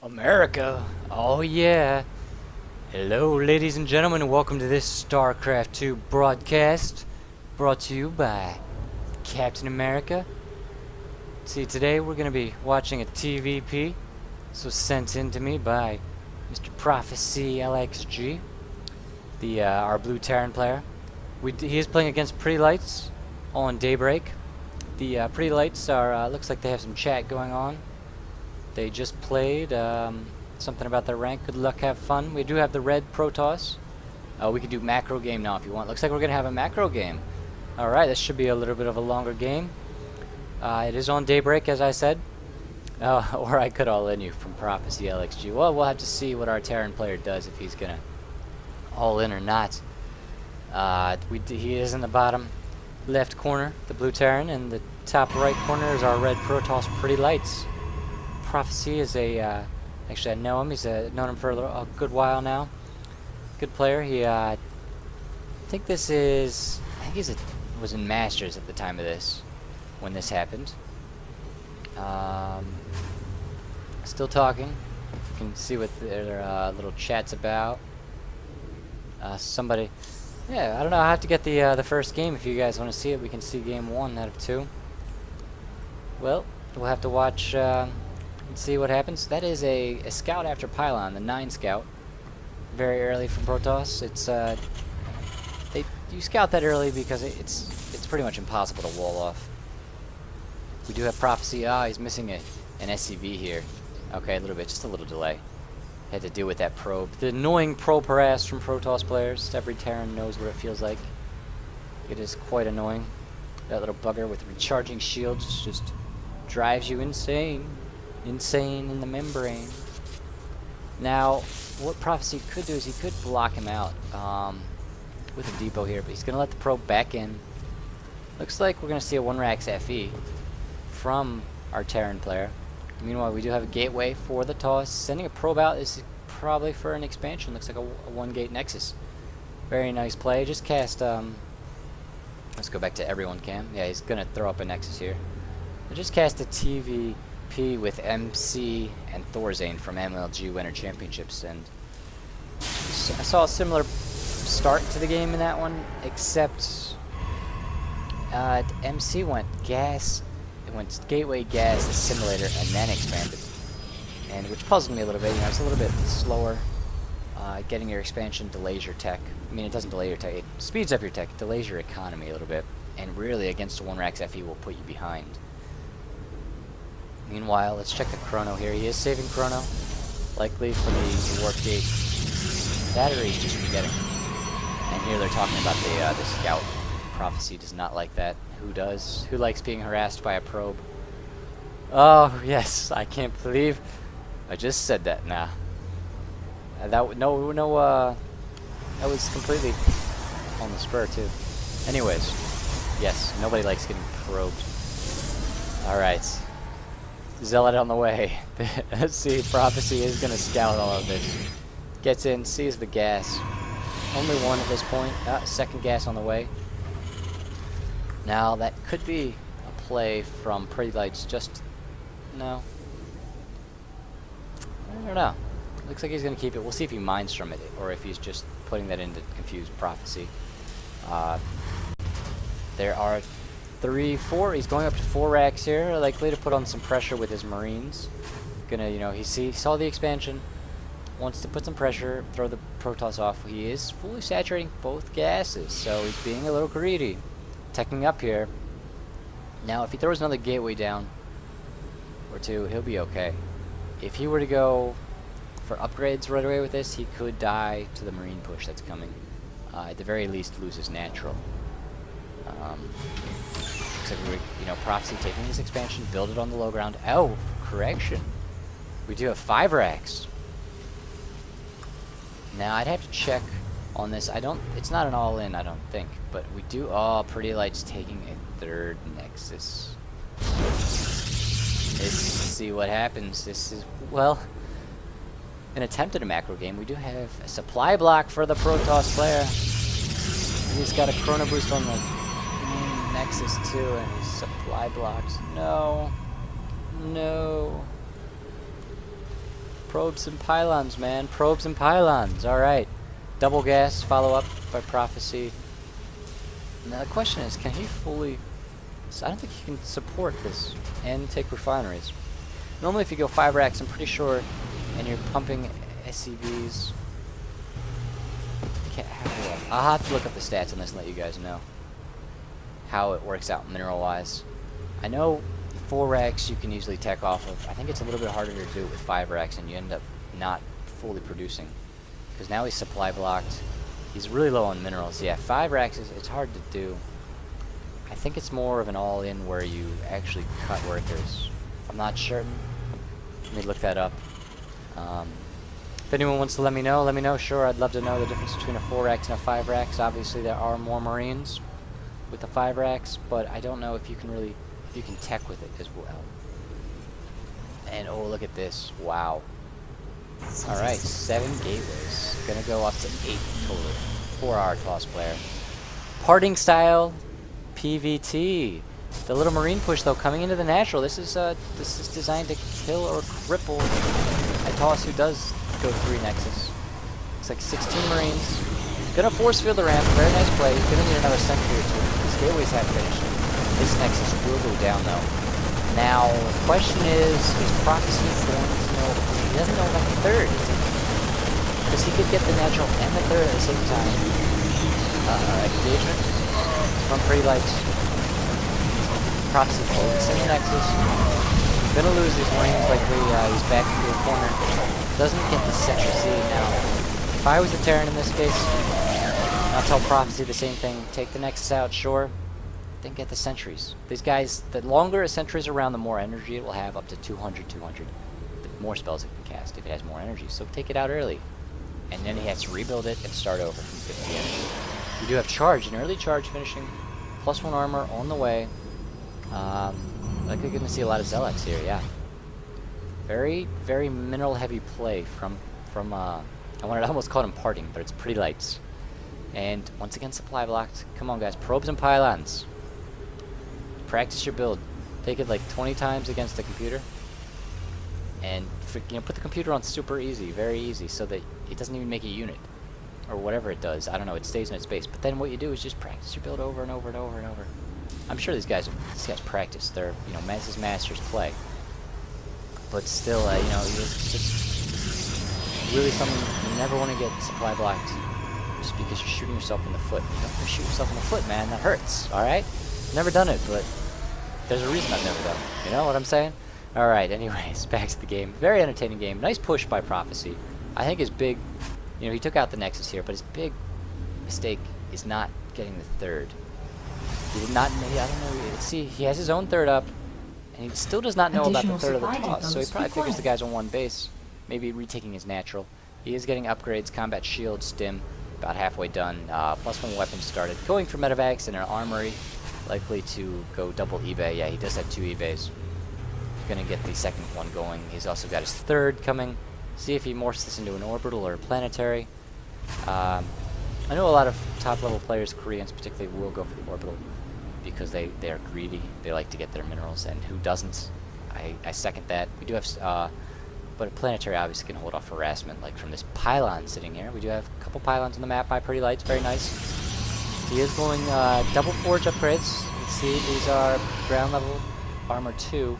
America, oh yeah. Hello ladies and gentlemen, and welcome to this StarCraft 2 broadcast, brought to you by Captain America. See, today we're going to be watching a TvP. This was sent in to me by Mr. ProfSCLXG, our blue Terran player. He is playing against PrettyLights on Daybreak. The PrettyLights are, looks like they have some chat going on. They just played something about their rank. Good luck, have fun. We do have the red Protoss. We could do macro game now if you want. Looks like we're going to have a macro game. Alright, this should be a little bit of a longer game. It is on Daybreak, as I said. Or I could all-in you from ProfSCLXG. Well, we'll have to see what our Terran player does, if he's going to all-in or not. He is in the bottom left corner, the blue Terran, and the top right corner is our red Protoss PrettyLights. ProfSc is a, actually I know him, he's known him for a good while now. Good player. He, I think this is, I think was in Masters at the time of this, when this happened. Still talking. You can see what their little chat's about. Somebody, yeah, I don't know, I have to get the first game if you guys want to see it. We can see game 1 out of 2. Well, we'll have to watch, let's see what happens. That is a scout after Pylon, the 9 scout. Very early from Protoss. It's you scout that early because it's pretty much impossible to wall off. We do have ProfSc. He's missing an SCV here. Okay, a little bit, just a little delay. Had to deal with that probe. The annoying probe harass from Protoss players. Every Terran knows what it feels like. It is quite annoying. That little bugger with recharging shields just drives you insane. Insane in the membrane. Now, what ProfSc could do is he could block him out with a depot here, but he's going to let the probe back in. Looks like we're going to see a 1-Rax FE from our Terran player. Meanwhile, we do have a gateway for the toss. Sending a probe out is probably for an expansion. Looks like a 1-gate Nexus. Very nice play. Just cast, let's go back to everyone cam. Yeah, he's going to throw up a Nexus here. I just cast a TvP with MC and Thorzane from MLG Winter Championships, and I saw a similar start to the game in that one, except MC went gas, it went gateway, gas, assimilator, and then expanded, and which puzzled me a little bit. You know, it's a little bit slower. Getting your expansion delays your tech. I mean, it doesn't delay your tech, it speeds up your tech, it delays your economy a little bit, and really against a 1-Rax FE will put you behind. Meanwhile, let's check the chrono here. He is saving chrono, likely for the warp gate. Battery's just forgetting. And here they're talking about the scout. ProfSc does not like that. Who does? Who likes being harassed by a probe? Oh yes, I can't believe I just said that. Nah, that was completely on the spur too. Anyways, yes, nobody likes getting probed. All right. Zealot on the way. Let's see, ProfSc is going to scout all of this. Gets in, sees the gas. Only one at this point. Second gas on the way. Now, that could be a play from PrettyLights. Just, no. I don't know. Looks like he's going to keep it. We'll see if he mines from it, or if he's just putting that in to confuse ProfSc. There are 3, 4. He's going up to 4 racks here, likely to put on some pressure with his Marines. Gonna, you know, he saw the expansion, wants to put some pressure, throw the Protoss off. He is fully saturating both gases, so he's being a little greedy. Teching up here. Now, if he throws another gateway down, or 2, he'll be okay. If he were to go for upgrades right away with this, he could die to the Marine push that's coming. At the very least, lose his natural. Looks like you know, ProfSc taking this expansion, build it on the low ground. Oh, correction. We do have 5 racks. Now, I'd have to check on this. It's not an all-in, I don't think. But we do, PrettyLights taking a 3rd Nexus. Let's see what happens. This is, well, an attempt at a macro game. We do have a supply block for the Protoss player. He's got a chrono boost on the Nexus 2 and his supply blocks. No. No. Probes and pylons, man. Probes and pylons. Alright. Double gas, follow up by ProfSc. Now the question is, can he fully... So I don't think he can support this and take refineries. Normally if you go 5 racks, I'm pretty sure, and you're pumping SCVs... I'll have to look up the stats on this and let you guys know how it works out mineral-wise. I know 4 racks you can usually tech off of. I think it's a little bit harder to do it with 5 racks, and you end up not fully producing. Because now he's supply blocked. He's really low on minerals. Yeah, 5 racks, it's hard to do. I think it's more of an all-in where you actually cut workers. I'm not certain. Let me look that up. If anyone wants to let me know. Sure, I'd love to know the difference between a 4 racks and a 5 racks. Obviously, there are more Marines with the 5 racks, but I don't know if you can really, if you can tech with it as well. And oh, look at this! Wow. All right, 7 gateways. Gonna go up to 8 total. 4-hour toss player. Parting style, PVT. The little Marine push though, coming into the natural. This is designed to kill or cripple a toss who does go 3 Nexus. Looks like 16 Marines. Gonna force field the ramp. Very nice play. He's gonna need another sentry or 2. These gateways have finished. This Nexus will go down though. Now, the question is ProfSc going to know? He doesn't know about the 3rd, is he? Because he could get the natural and the 3rd at the same time. Engagement from PrettyLights. ProfSc focusing the Nexus. Gonna lose these Marines likely. He's back into the corner. Doesn't get the sentry seed now. If I was the Terran in this case, I'll tell ProfSc the same thing. Take the Nexus out, sure. Then get the sentries. These guys, the longer a sentry is around, the more energy it will have, up to 200. The more spells it can cast if it has more energy. So take it out early. And then he has to rebuild it and start over from 50 energy. You do have charge, an early charge finishing. +1 armor on the way. Likely going to see a lot of Zealots here, yeah. Very, very mineral-heavy play from I wanted to almost call him parting, but it's PrettyLights. And once again, supply blocked. Come on, guys, probes and pylons. Practice your build. Take it like 20 times against the computer, and put the computer on super easy, very easy, so that it doesn't even make a unit, or whatever it does. I don't know. It stays in its base. But then what you do is just practice your build over and over and over and over. I'm sure these guys practice. They're as masters play. But still, it's just really something you never want to get supply blocked, just because you're shooting yourself in the foot. You don't want to shoot yourself in the foot, man. That hurts. All right. Never done it, but there's a reason I've never done it. You know what I'm saying? All right. Anyways, back to the game. Very entertaining game. Nice push by ProfSc. I think his big, he took out the Nexus here, but his big mistake is not getting the 3rd. He did not. I don't know. See, he has his own 3rd up, and he still does not know about the 3rd of the toss. So he probably figures the guy's on 1 base, maybe retaking his natural. He is getting upgrades, combat shield, stim, about halfway done. +1 weapon started. Going for medevacs and an armory, likely to go double eBay. Yeah, he does have 2 eBays. Gonna get the 2nd one going. He's also got his 3rd coming. See if he morphs this into an orbital or a planetary. I know a lot of top-level players, Koreans particularly, will go for the orbital because they are greedy. They like to get their minerals, and who doesn't? I second that. We do have, but a planetary obviously can hold off harassment, like from this pylon sitting here. We do have a couple pylons on the map by PrettyLights. Very nice. He is going double forge upgrades. Let's see, these are ground level armor 2.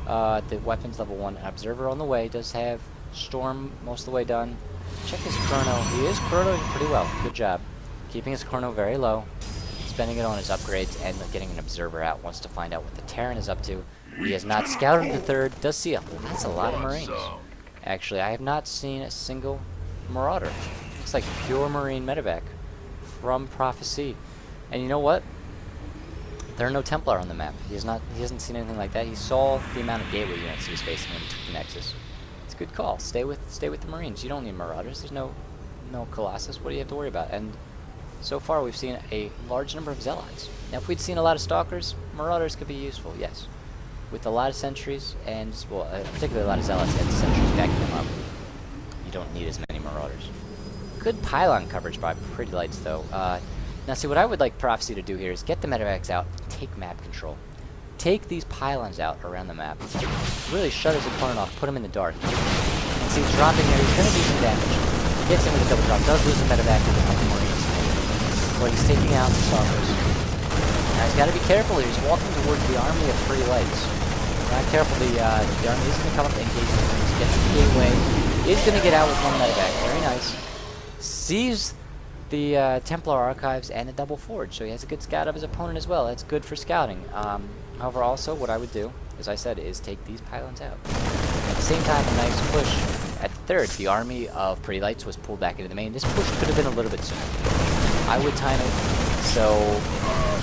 The weapons level 1. An observer on the way. Does have storm most of the way done. Check his chrono. He is chronoing pretty well. Good job. Keeping his chrono very low. Spending it on his upgrades and getting an observer out. Wants to find out what the Terran is up to. He has not scouted the 3rd. Does see that's a lot of Marines. Actually, I have not seen a single Marauder. Looks like pure Marine medevac from ProfSc. And you know what? There are no Templar on the map. He hasn't seen anything like that. He saw the amount of gateway units he was facing when he took the Nexus. It's a good call. Stay with the Marines. You don't need Marauders. There's no Colossus. What do you have to worry about? And so far we've seen a large number of Zealots. Now if we'd seen a lot of Stalkers, Marauders could be useful, yes. With a lot of sentries and, well, particularly a lot of Zealots and sentries backing them up, you don't need as many Marauders. Good pylon coverage by PrettyLights though. Now see, what I would like ProfSc to do here is get the medevacs out and take map control. Take these pylons out around the map. Really shut his opponent off, put him in the dark. And see he's dropping there. He's going to do some damage. Gets him with a double drop. Does lose a medevac with a couple Marines. But he's taking out the stalkers. Now he's got to be careful here. He's walking towards the army of PrettyLights. Not careful, the army is going to come up and engage the Marines. Gets the gateway. Is going to get out with one medevac. Very nice. Sees the Templar Archives and the double forge, so he has a good scout of his opponent as well. That's good for scouting. However, also what I would do, as I said, is take these pylons out. At the same time, a nice push at third. The army of PrettyLights was pulled back into the main. This push could have been a little bit sooner. I would time it so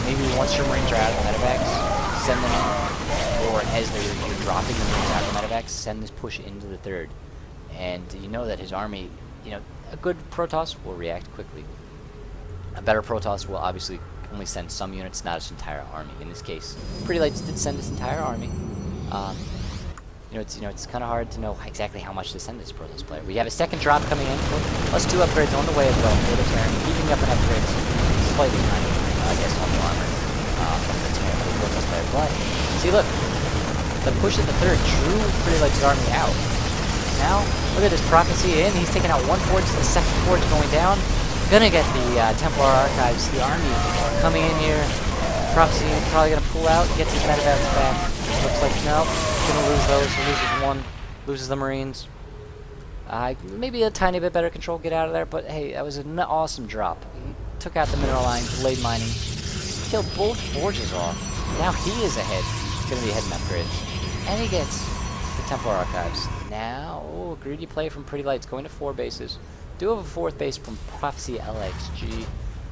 maybe once your Marines are out of the medevacs, send them in, or as you're dropping the Marines out of the medevacs, send this push into the third. And you know that his army, you know, a good Protoss will react quickly. A better Protoss will obviously only send some units, not his entire army. In this case, PrettyLights did send his entire army. It's kind of hard to know exactly how much to send this Protoss player. We have a second drop coming in. Plus 2 upgrades on the way as well for the Terran, keeping up an upgrades slightly behind, I guess, on the armor from the Terran for the Protoss player. But see, look, the push at the third drew PrettyLights' army out. Now, look at this prophecy in. He's taking out one forge, the second forge going down. Gonna get the Templar Archives, the army coming in here. Prophecy probably gonna pull out, gets his medevacs back. Looks like no, gonna lose those. He loses one, loses the Marines. Maybe a tiny bit better control, get out of there. But hey, that was an awesome drop. He took out the mineral line, delayed mining, killed both forges off. Now he is ahead. Gonna be ahead in upgrades, and he gets the Templar Archives. Now, oh, greedy play from PrettyLights, going to 4 bases. Do have a 4th base from ProfSCLXG.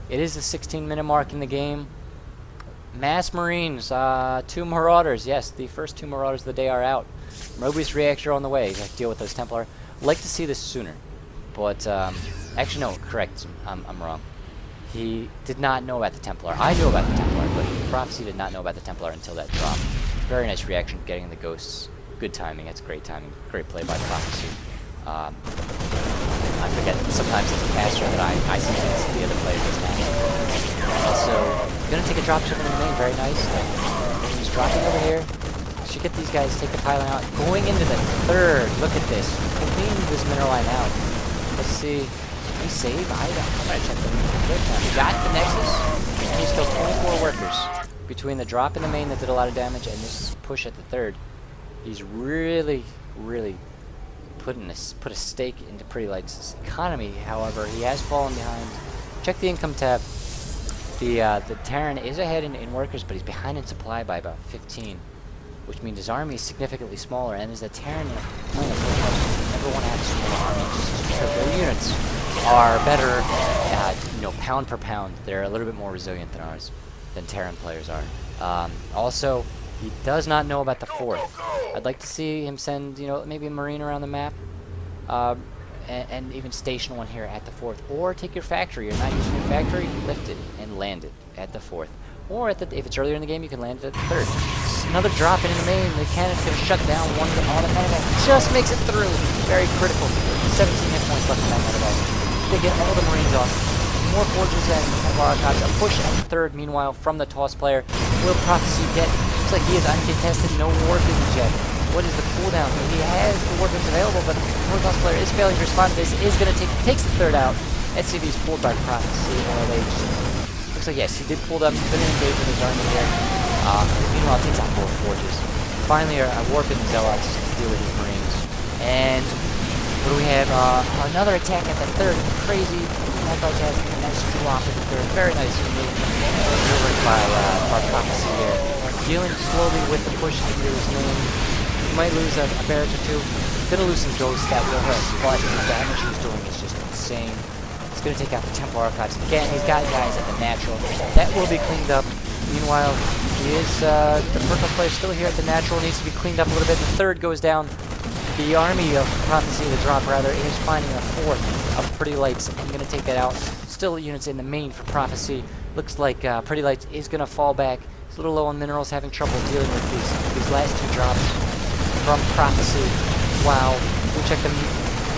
It is the 16-minute mark in the game. Mass Marines, 2 Marauders. Yes, the first 2 Marauders of the day are out. Mobius Reactor on the way to deal with those Templar. Like to see this sooner, but actually no, correct. I'm wrong. He did not know about the Templar. I knew about the Templar, but Prophecy did not know about the Templar until that drop. Very nice reaction, getting the ghosts. Good timing. That's great timing. Great play by Prophecy. I forget sometimes as a caster that I see things the other player does not. Also, gonna take a drop ship in the main. Very nice. He's dropping over here. Should get these guys, take the pylon out. Going into the third. Look at this. Clean this mineral line out. Let's see. Did he save? I gotta check the quick now. He got the Nexus, and he's killed 24 workers. Between the drop in the main that did a lot of damage and this push at the third, he's really put a stake into PrettyLights' economy. However, he has fallen behind. Check the income tab. The Terran is ahead in workers, but he's behind in supply by about 15, which means his army is significantly smaller. And as the Terran playing a Protoss, never want to have a smaller army just because their units are better at, pound per pound. They're a little bit more resilient than ours, than Terran players are. Also, he does not know about the 4th. I'd like to see him send, maybe a Marine around the map, and even station one here at the 4th. Or take your factory. You're not using your factory, lift it and land it at the 4th. Or if it's earlier in the game, you can land it at the 3rd. Another drop in the main. The cannon's going to shut down one of the medevac. Just makes it through. Very critical. 17 hit points left in that medevac. They get all the Marines off. More forges and Templar Archives. A push at the 3rd, meanwhile, from the toss player. Will Prophecy get? Looks like he is uncontested. No warpings yet. What is the cooldown? He has the warpings available, but the toss player is failing to respond to this. Is going to takes the 3rd out. SCV is pulled by Prophecy. Looks like, yes, he did pull them. He's going to engage with his army here. Meanwhile, takes out both forges. Finally, a warping Zealots to deal with his Marines. And what do we have? Another attack at the 3rd. Crazy. Multitasking, and nice drop at the 3rd. Very nice maneuver by Prophecy here. Dealing slowly with the push into his main. He might lose a barrage or 2. Gonna lose some ghosts that will hurt, but the damage he's doing is just insane. He's gonna take out the Templar Archives again. He's got guys at the natural. That will be cleaned up. Meanwhile, the Protoss player still here at the natural. Needs to be cleaned up a little bit. The 3rd goes down. The army of Prophecy, the drop rather, is finding a 4th of PrettyLights. I'm going to take that out. Still units in the main for Prophecy. Looks like PrettyLights is going to fall back. He's a little low on minerals, having trouble dealing with these last 2 drops from Prophecy. Wow. We check the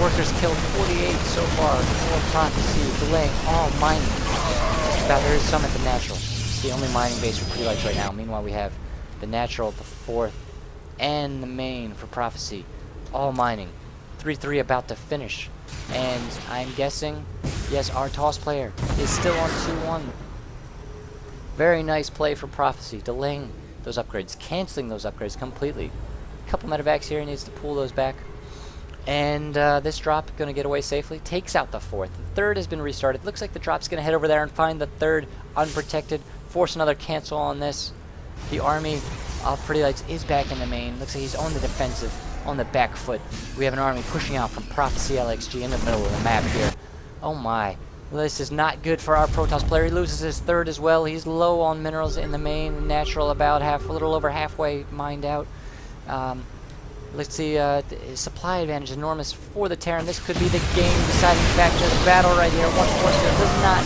workers killed 48 so far for Prophecy, delaying all mining. Just about there is some at the natural. It's the only mining base for PrettyLights right now. Meanwhile, we have the natural, the 4th, and the main for Prophecy. All mining. 3-3 about to finish. And I'm guessing, yes, our toss player is still on 2-1. Very nice play for ProfSc, delaying those upgrades, canceling those upgrades completely. A couple medevacs here, he needs to pull those back. And this drop going to get away safely, takes out the fourth. The third has been restarted. Looks like the drop's going to head over there and find the third unprotected, force another cancel on this. The army of PrettyLights is back in the main. Looks like he's on the defensive, on the back foot. We have an army pushing out from ProfSCLXG in the middle of the map here. Oh my. Well, this is not good for our Protoss player. He loses his third as well. He's low on minerals in the main. Natural about a little over halfway mined out. Let's see, supply advantage enormous for the Terran. This could be the game deciding factor of the battle right here. One force here does not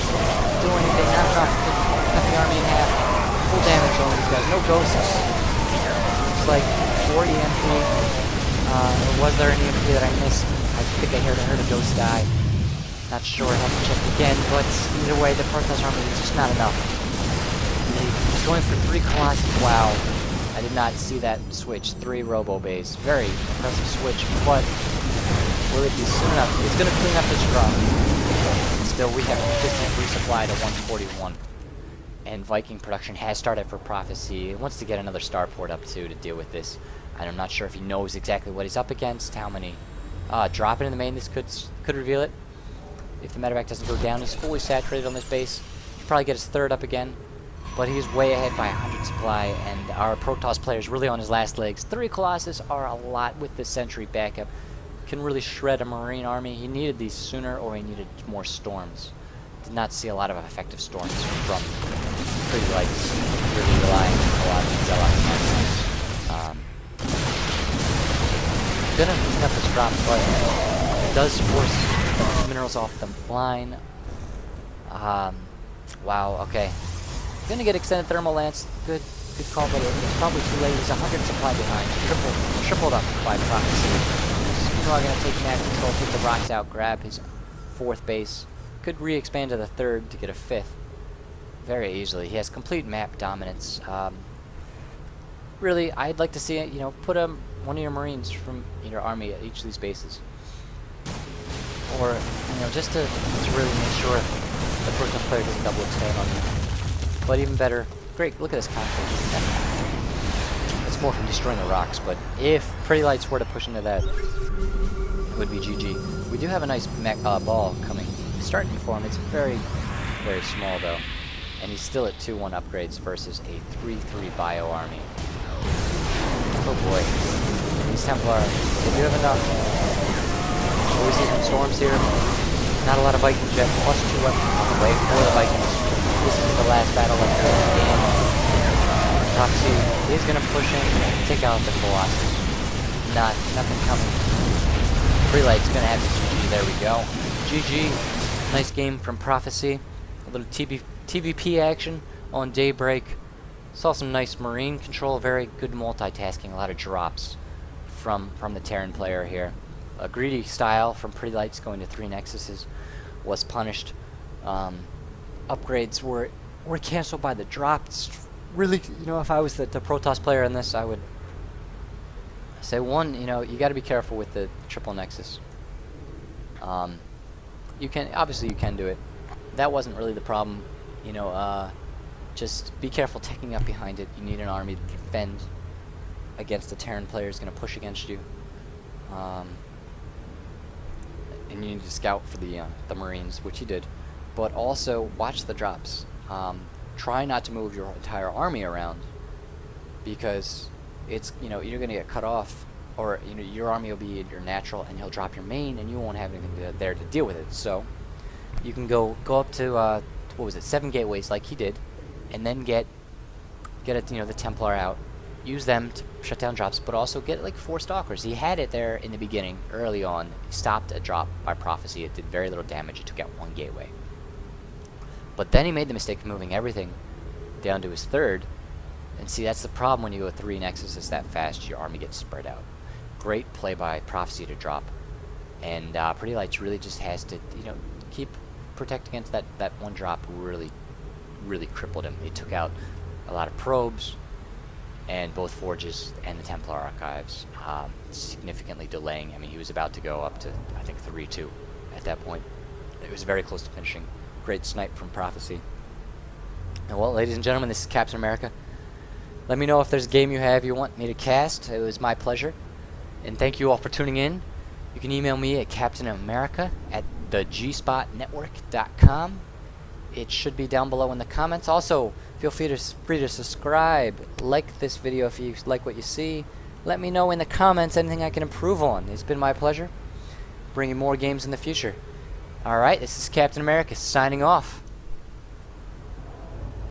do anything. Not enough to cut the army in half. Full damage on these guys. No ghosts. Looks like 4 EMP. Was there an EMP that I missed? I think I heard a ghost die. Not sure. I'll have to check again. But either way, the Protoss army is just not enough. He's going for 3 Colossus. Wow. I did not see that switch. 3 Robo Bays. Very impressive switch, but will it be soon enough? It's going to clean up this drop. Still, we have 53 supply to 141. And Viking production has started for ProfSc. He wants to get another starport up too to deal with this. And I'm not sure if he knows exactly what he's up against, how many. Drop it in the main, this could reveal it. If the medevac doesn't go down, he's fully saturated on this base. He'll probably get his third up again. But he's way ahead by 100 supply, and our Protoss player is really on his last legs. 3 Colossus are a lot with the Sentry backup. Can really shred a Marine army. He needed these sooner, or he needed more storms. Did not see a lot of effective storms from PrettyLights. Really relying a lot on Zealots. Gonna clean up this drop, but it does force minerals off the line. Wow, okay. Gonna get extended thermal lance. Good call, but it's probably too late. He's 100 supply behind. Tripled up by ProfSc. Meanwhile, gonna take map control, take the rocks out, grab his 4th base. Could re-expand to the 3rd to get a 5th very easily. He has complete map dominance. Really, I'd like to see it. Put one of your Marines from your army at each of these bases, or just to really make sure the Protoss player doesn't double expand on you. But even better, great, look at this conflict. It's more from destroying the rocks, but if PrettyLights were to push into that, it would be GG. We do have a nice ball coming, starting for him. It's very, very small though. And he's still at 2-1 upgrades versus a 3-3 bio army. Oh boy. These Templar, they do have enough. We see some storms here. Not a lot of Viking jet, plus 2 weapons on the way for the Vikings. This is the last battle of the game. ProfSc is going to push in, take out the Colossus. Nothing coming. PrettyLights going to have the GG. There we go. GG. Nice game from ProfSc. A little TvP action on Daybreak. Saw some nice Marine control. Very good multitasking. A lot of drops from the Terran player here. A greedy style from PrettyLights going to 3 Nexuses was punished. Upgrades were canceled by the drops. Really, if I was the Protoss player in this, I would say you got to be careful with the triple Nexus. You can do it. That wasn't really the problem. Just be careful taking up behind it. You need an army to defend against the Terran player who's going to push against you. And you need to scout for the Marines, which he did. But also, watch the drops. Try not to move your entire army around, because it's, you're going to get cut off, or your army will be your natural, and he'll drop your main, and you won't have anything there to deal with it. So, you can go up to, 7 gateways like he did, and then get the Templar out. Use them to shut down drops, but also get like 4 Stalkers. He had it there in the beginning, early on. He stopped a drop by ProfSc. It did very little damage. It took out 1 gateway. But then he made the mistake of moving everything down to his 3rd. And see, that's the problem when you go 3 Nexuses that fast. Your army gets spread out. Great play by ProfSc to drop. And PrettyLights really just has to, keep protect against that 1 drop. Really crippled him. He took out a lot of probes. and both Forges and the Templar Archives, significantly delaying. I mean, he was about to go up to, I think, 3-2 at that point. It was very close to finishing. Great snipe from Prophecy. And well, ladies and gentlemen, this is Captain America. Let me know if there's a game you have you want me to cast. It was my pleasure. And thank you all for tuning in. You can email me at captainamerica@thegspotnetwork.com. It should be down below in the comments. Also, feel free to subscribe, like this video if you like what you see. Let me know in the comments anything I can improve on. It's been my pleasure bringing more games in the future. Alright, this is Captain America signing off.